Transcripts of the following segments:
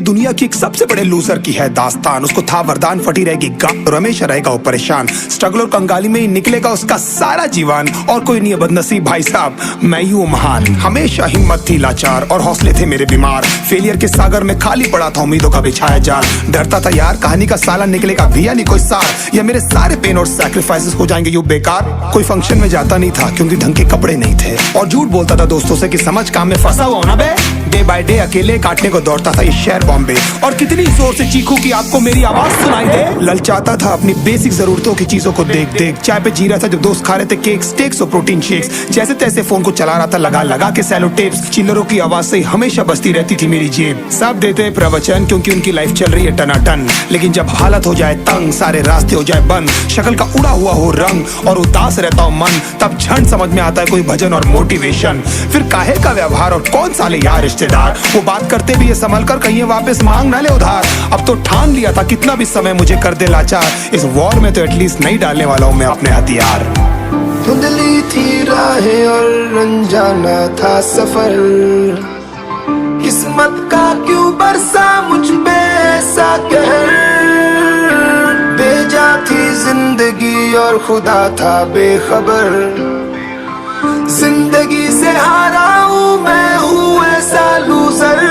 दुनिया की एक सबसे बड़े लूजर की है दास्तान। उसको था वरदान, फटी रहेगी गांठ और हमेशा रहेगा वो परेशान। स्ट्रगल और कंगाली में ही निकलेगा उसका सारा जीवन। और कोई नहीं है बदनसीब भाई साहब, मैं ही हूँ महान। हमेशा हिम्मत थी लाचार और हौसले थे मेरे बीमार। फेलियर के सागर में खाली पड़ा था उम्मीदों का बिछाया जाल। डरता था यार कहानी का साला निकलेगा भैया नहीं कोई सार, या मेरे सारे पेन और सैक्रिफाइसेस हो जाएंगे यूं बेकार। कोई फंक्शन में जाता नहीं था क्योंकि ढंग के कपड़े नहीं थे, और झूठ बोलता था दोस्तों से कि समझ काम में फंसा हुआ ना बे। डे बाय डे अकेले काटने को दौड़ता था ये शहर बॉम्बे। और कितनी जोर से चीखूं कि आपको मेरी आवाज सुनाई दे। ललचाता था अपनी बेसिक जरूरतों की चीजों को देख देख। चाय पे जी रहा था जब दोस्त खा रहे थे केक, स्टेक्स और प्रोटीन शेक्स। जैसे तैसे फोन को चला रहा था लगा लगा के सेलो टेप्स। चिल्लरों की आवाज से हमेशा बजती रहती थी मेरी जेब। सब देते प्रवचन क्योंकि उनकी लाइफ चल रही है टनाटन, लेकिन जब हालत हो जाए तंग, सारे रास्ते हो जाए बंद, शक्ल का उड़ा हुआ हो रंग और उदास रहता हो मन, तब क्षण समझ में आता है कोई भजन और मोटिवेशन। फिर काहे का व्यवहार और कौन साले यार रिश्तेदार, वो बात करते भी ये संभल कर कहीं वापस मांग ना ले उधार। अब तो ठान लिया था कितना भी समय मुझे कर दे लाचार, इस वॉर में तो एटलीस्ट नहीं डालने वाला हूँ मैं अपने हथियार। धुंधली थी राहें और अनजाना था सफर, किस्मत का क्यों बरसा मुझ पे ऐसा कहर। बेजा थी जिंदगी और खुदा था बेखबर, जिंदगी से हारा हूँ मैं हूँ ऐसा लूजर।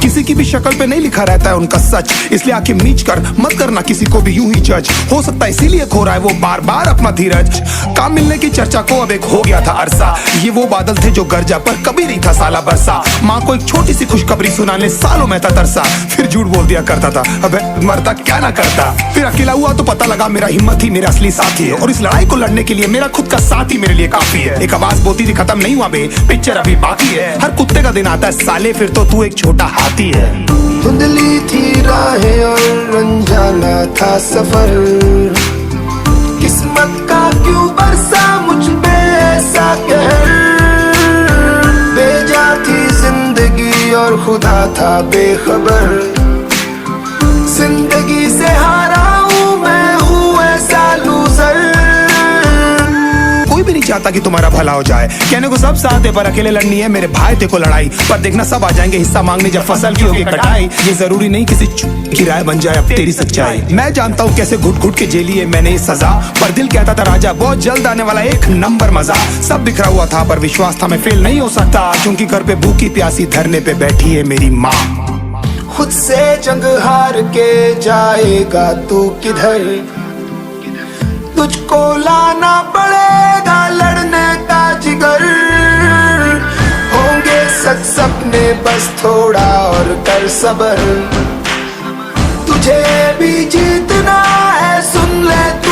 किसी की भी शक्ल पे नहीं लिखा रहता है उनका सच, इसलिए आंखें मीच कर मत करना किसी को भी यूं ही जज। हो सकता है इसीलिए खो रहा है वो बार बार अपना धीरज। काम मिलने की चर्चा को अब एक हो गया था अरसा, ये वो बादल थे जो गरजा पर कभी नहीं था साला बरसा। माँ को एक छोटी सी खुशखबरी सुनाने सालों में था तरसा, फिर झूठ बोल दिया करता था अबे मरता क्या ना करता। फिर अकेला हुआ तो पता लगा मेरा हिम्मत ही मेरा असली साथी है, और इस लड़ाई को लड़ने के लिए मेरा खुद का साथ ही मेरे लिए काफी है। एक आवाज बोलती थी खत्म नहीं हुआ बे, पिक्चर अभी बाकी है। हर कुत्ते का दिन आता है साले, फिर तो तू एक छोटा हाथी है। धुंधली थी राहें और अनजाना था सफर, किस्मत का क्यों बरसा मुझ पे ऐसा कहर। बेजा थी जिंदगी और खुदा था बेखबर, जिंदगी से हारा हूँ मैं हूँ ऐसा लूजर। कोई भी नहीं चाहता कि तुम्हारा भला हो जाए, कहने को सब साथ है पर अकेले लड़नी है मेरे भाई देखो लड़ाई। पर देखना सब आ जाएंगे हिस्सा मांगने जब फसल की होगी कटाई। ये जरूरी नहीं किसी की राय बन जाए अब तेरी सच्चाई। मैं जानता हूँ कैसे घुट घुट के झेली है मैंने ये सजा, पर दिल कहता था राजा बहुत जल्द आने वाला एक नंबर मजा। सब बिखरा हुआ था पर विश्वास था मैं फेल नहीं हो सकता, क्योंकि घर पे भूखी प्यासी धरने पे बैठी है मेरी माँ। खुद से जंग हार के जाएगा तू किधर, तुझको लाना पड़ेगा लड़ने का जिगर। होंगे सच सपने बस थोड़ा और कर सबर, तुझे भी जीतना है सुन ले तू।